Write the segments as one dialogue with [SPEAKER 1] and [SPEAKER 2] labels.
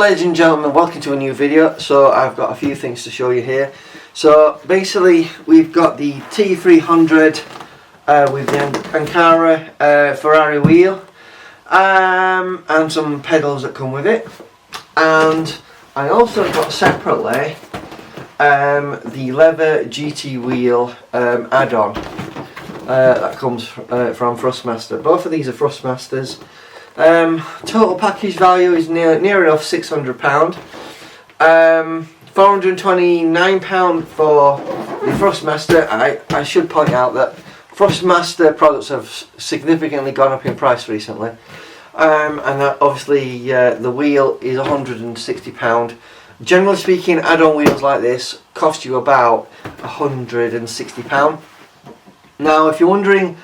[SPEAKER 1] ladies and gentlemen, welcome to a new video. So I've got a few things to show you here. So basically we've got the T300 with the Alcantara Ferrari wheel and some pedals that come with it, and I also got separately the leather GT wheel add-on that comes from Thrustmaster. Both of these are Thrustmasters. Total package value is near enough £600. £429 for the Thrustmaster. I should point out that Thrustmaster products have significantly gone up in price recently, and that obviously the wheel is £160. Generally speaking, add-on wheels like this cost you about £160. Now, if you're wondering,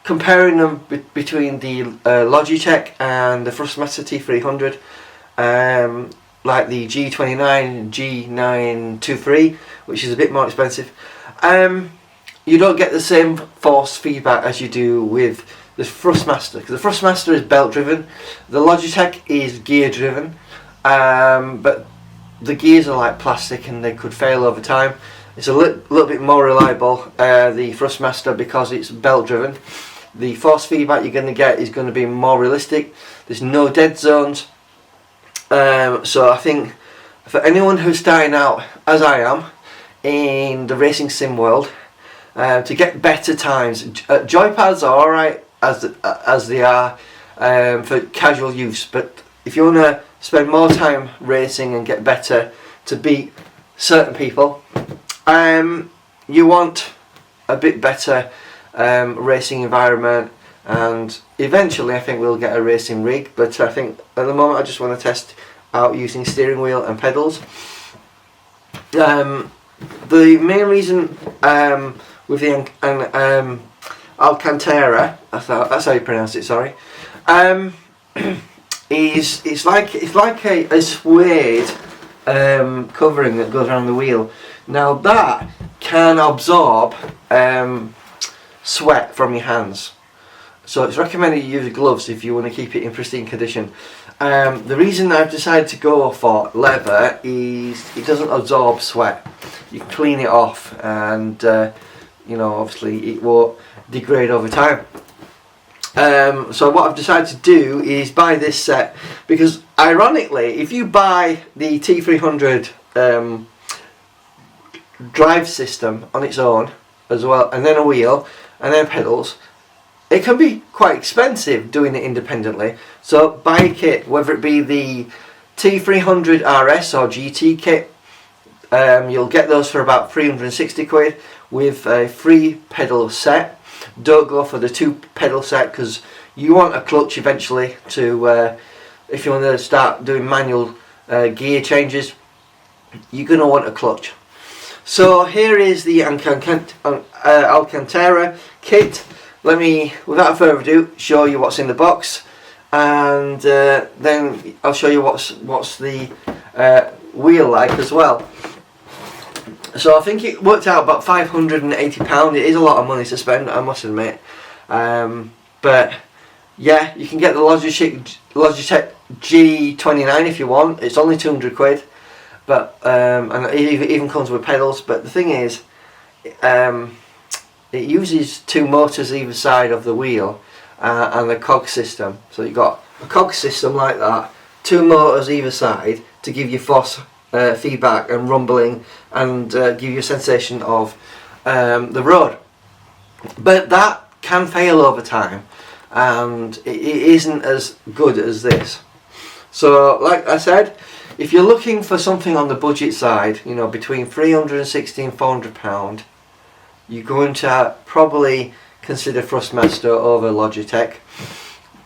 [SPEAKER 1] comparing them between the Logitech and the Trustmaster T300, like the G29, G923, which is a bit more expensive, you don't get the same force feedback as you do with the Thrustmaster, because the Thrustmaster is belt driven, the Logitech is gear driven, but the gears are like plastic and they could fail over time. It's a little bit more reliable, the Thrustmaster, because it's belt driven. The force feedback you're going to get is going to be more realistic. There's no dead zones. So I think for anyone who's starting out, as I am, in the racing sim world, to get better times, joypads are alright as they are for casual use, but if you want to spend more time racing and get better to beat certain people, you want a bit better racing environment, and eventually I think we'll get a racing rig, but I think at the moment I just want to test out using steering wheel and pedals. The main reason with the Alcantara, that's how you pronounce it, sorry, is it's like a suede covering that goes around the wheel. Now that can absorb sweat from your hands, so it's recommended you use gloves if you want to keep it in pristine condition. The reason I've decided to go for leather is it doesn't absorb sweat. You can clean it off, and you know, obviously it won't degrade over time. So what I've decided to do is buy this set, because ironically, if you buy the T300 drive system on its own as well, and then a wheel and then pedals, it can be quite expensive doing it independently. So buy a kit, whether it be the T300 RS or GT kit, you'll get those for about 360 quid with a free pedal set. Don't go for the 2 pedal set, because you want a clutch eventually to if you want to start doing manual gear changes, you're going to want a clutch. So here is the Alcantara kit. Let me, without further ado, show you what's in the box, and then I'll show you what's the wheel like as well. So I think it worked out about £580. It is a lot of money to spend, I must admit, but yeah, you can get the Logitech G29 if you want. It's only 200 quid, but and it even comes with pedals. But the thing is, it uses 2 motors either side of the wheel and a cog system. So you've got a cog system like that, 2 motors either side to give you force feedback and rumbling, and give you a sensation of the road. But that can fail over time, and it isn't as good as this. So like I said, if you're looking for something on the budget side, you know, between £360 and £400, you're going to probably consider Thrustmaster over Logitech.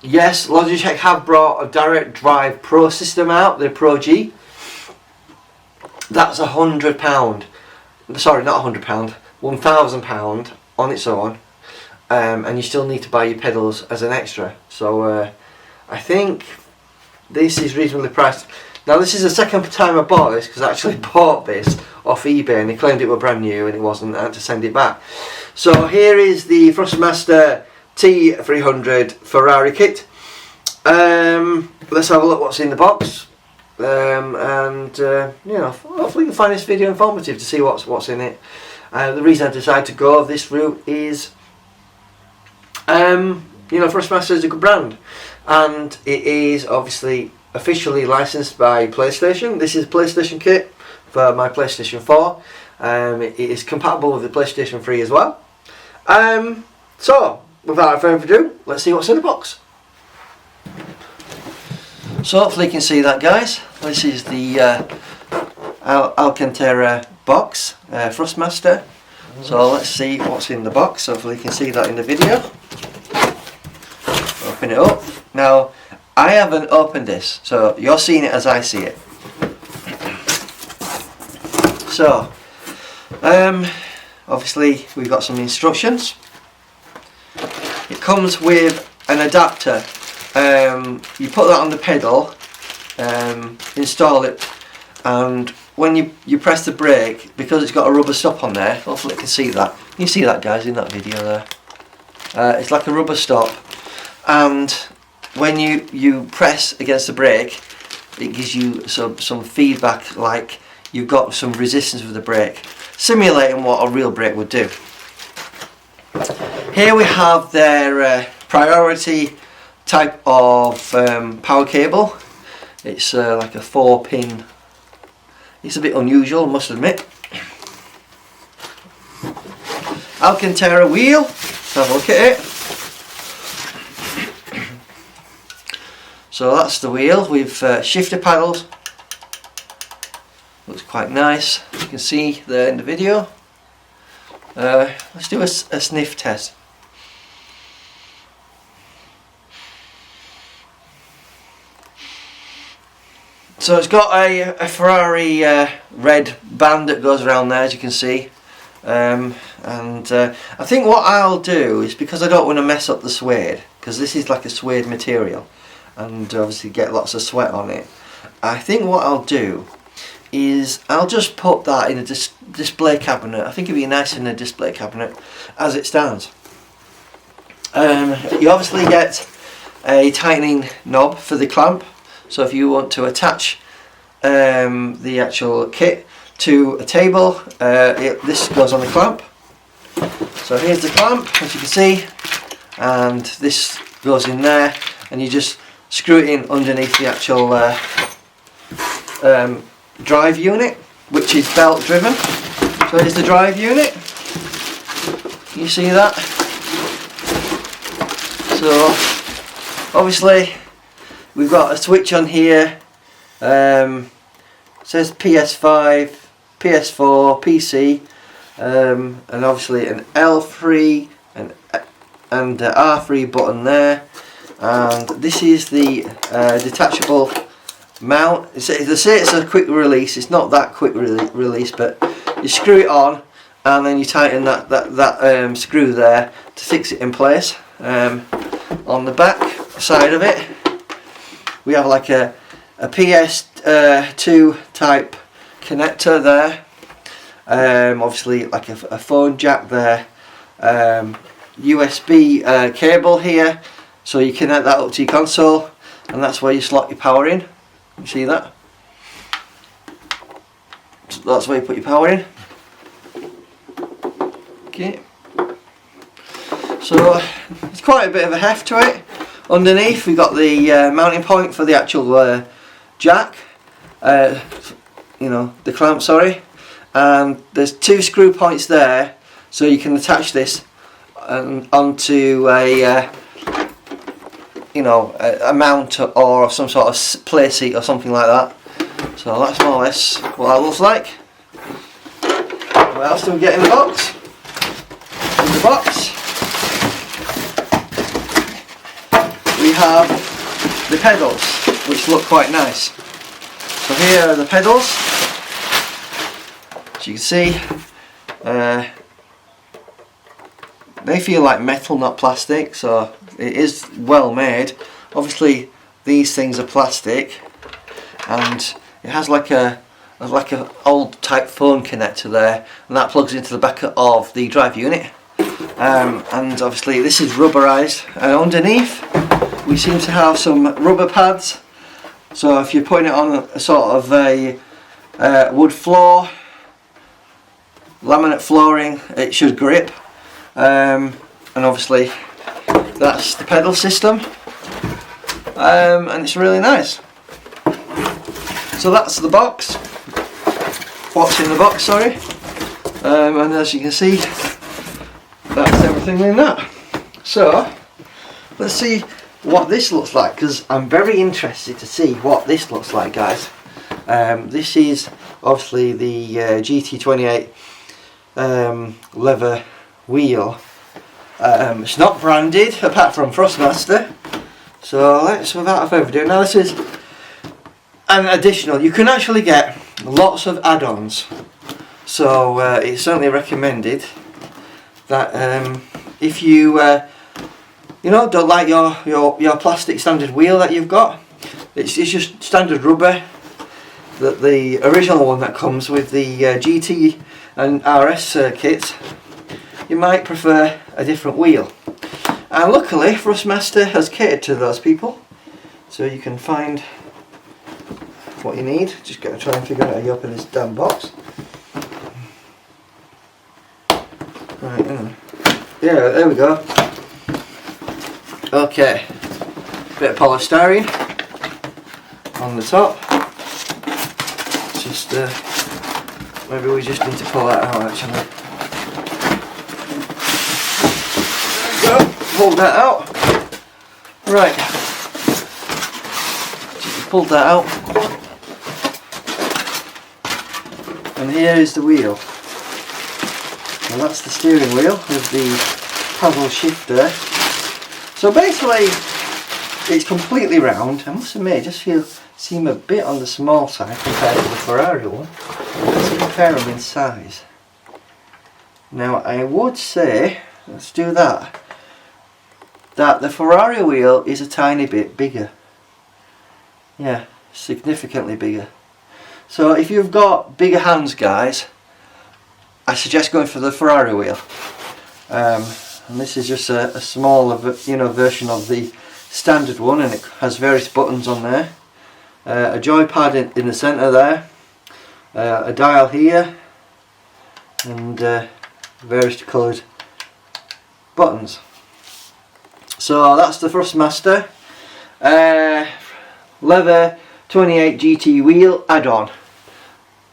[SPEAKER 1] Yes, Logitech have brought a direct drive Pro system out, the Pro G. That's £100. Sorry, not £100. £1,000 on its own, and you still need to buy your pedals as an extra. So I think this is reasonably priced. Now this is the second time I bought this, because I actually bought this off eBay and they claimed it were brand new and it wasn't. I had to send it back. So here is the Thrustmaster T300 Ferrari kit. Let's have a look what's in the box. and you know, hopefully you'll find this video informative to see what's in it. The reason I decided to go this route is, you know, Thrustmaster is a good brand, and it is obviously officially licensed by PlayStation. This is a PlayStation kit for my PlayStation 4. It is compatible with the PlayStation 3 as well. So, without further ado, let's see what's in the box. So hopefully you can see that, guys. This is the Alcantara box, Thrustmaster. So let's see what's in the box. Hopefully you can see that in the video. Open it up. Now, I haven't opened this, so you're seeing it as I see it. So, obviously we've got some instructions. It comes with an adapter. You put that on the pedal, install it, and when you press the brake, because it's got a rubber stop on there, hopefully you can see that. You see that, guys, in that video there. It's like a rubber stop, and when you press against the brake, it gives you some feedback, like you've got some resistance with the brake, simulating what a real brake would do. Here we have their priority type of power cable. It's like a 4-pin. It's a bit unusual, I must admit. Alcantara wheel. Let's have a look at it. So that's the wheel with shifter paddles. Looks quite nice. You can see there in the video. Let's do a sniff test. So it's got a Ferrari red band that goes around there, as you can see. I think what I'll do is, because I don't want to mess up the suede, because this is like a suede material and obviously get lots of sweat on it, I think what I'll do is I'll just put that in a display cabinet. I think it'd be nice in a display cabinet as it stands. You obviously get a tightening knob for the clamp, so if you want to attach the actual kit to a table, this goes on the clamp. So here's the clamp, as you can see, and this goes in there, and you just screw it in underneath the actual drive unit, which is belt driven. So here's the drive unit. You see that? So obviously we've got a switch on here. It says PS5, ps4, PC, and obviously an L3 and R3 button there. And this is the detachable mount. They say it's a quick release. It's not that quick release, but you screw it on and then you tighten that screw there to fix it in place. On the back side of it, we have like a ps2 type connector there. Obviously like a phone jack there. USB cable here, so you connect that up to your console, and that's where you slot your power in. You see that? So that's where you put your power in. Okay. So it's quite a bit of a heft to it. Underneath we've got the mounting point for the actual jack, you know, the clamp, sorry, and there's 2 screw points there, so you can attach this onto a you know, a mount or some sort of play seat or something like that. So that's more or less what that looks like. What else do we get in the box? In the box we have the pedals, which look quite nice. So here are the pedals. As you can see, they feel like metal, not plastic, so it is well made. Obviously these things are plastic, and it has like a old type phone connector there, and that plugs into the back of the drive unit. And obviously this is rubberized, and underneath we seem to have some rubber pads So if you're putting it on a sort of a wood floor, laminate flooring, it should grip. And obviously that's the pedal system, and it's really nice. So that's the box, what's in the box, sorry, and as you can see, that's everything in that. So let's see what this looks like, because I'm very interested to see what this looks like, guys. This is obviously the GT28 leather wheel. It's not branded apart from Thrustmaster, so let's, without further ado, now this is an additional. You can actually get lots of add-ons, so it's certainly recommended that if you you know, don't like your plastic standard wheel that you've got, it's just standard rubber, that the original one that comes with the GT and RS kits. You might prefer a different wheel, and luckily Thrustmaster has catered to those people, so you can find what you need. Just gotta try and figure out how you open this damn box. Right, yeah, there we go. Okay, bit of polystyrene on the top. Just maybe we just need to pull that out actually. There we go, pull that out. Right, just pulled that out, and here is the wheel. And that's the steering wheel with the paddle shifter. So basically, it's completely round. I must admit, it just seem a bit on the small side compared to the Ferrari one. Let's compare them in size. Now, I would say, let's do that, that the Ferrari wheel is a tiny bit bigger. Yeah, significantly bigger. So if you've got bigger hands, guys, I suggest going for the Ferrari wheel. And this is just a smaller, version of the standard one, and it has various buttons on there. A joypad in the centre there, a dial here, and various coloured buttons. So that's the Thrustmaster leather 28 GT wheel add-on.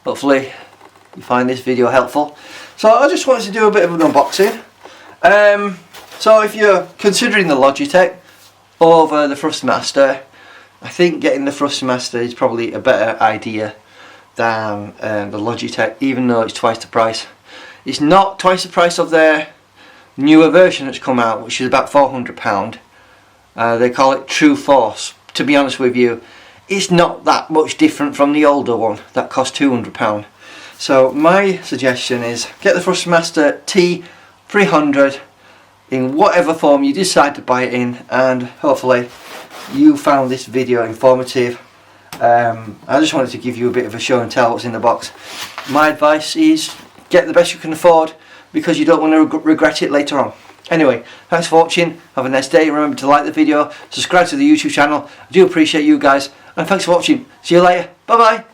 [SPEAKER 1] Hopefully you find this video helpful. So I just wanted to do a bit of an unboxing. So if you're considering the Logitech over the Thrustmaster, I think getting the Thrustmaster is probably a better idea than the Logitech, even though it's twice the price. It's not twice the price of their newer version that's come out, which is about £400. They call it True Force. To be honest with you, it's not that much different from the older one that cost £200. So my suggestion is get the Trustmaster T300 in whatever form you decide to buy it in, and hopefully you found this video informative. I just wanted to give you a bit of a show and tell what's in the box. My advice is get the best you can afford, because you don't want to regret it later on. Anyway, thanks for watching, have a nice day, remember to like the video, subscribe to the YouTube channel. I do appreciate you guys, and thanks for watching. See you later, bye bye.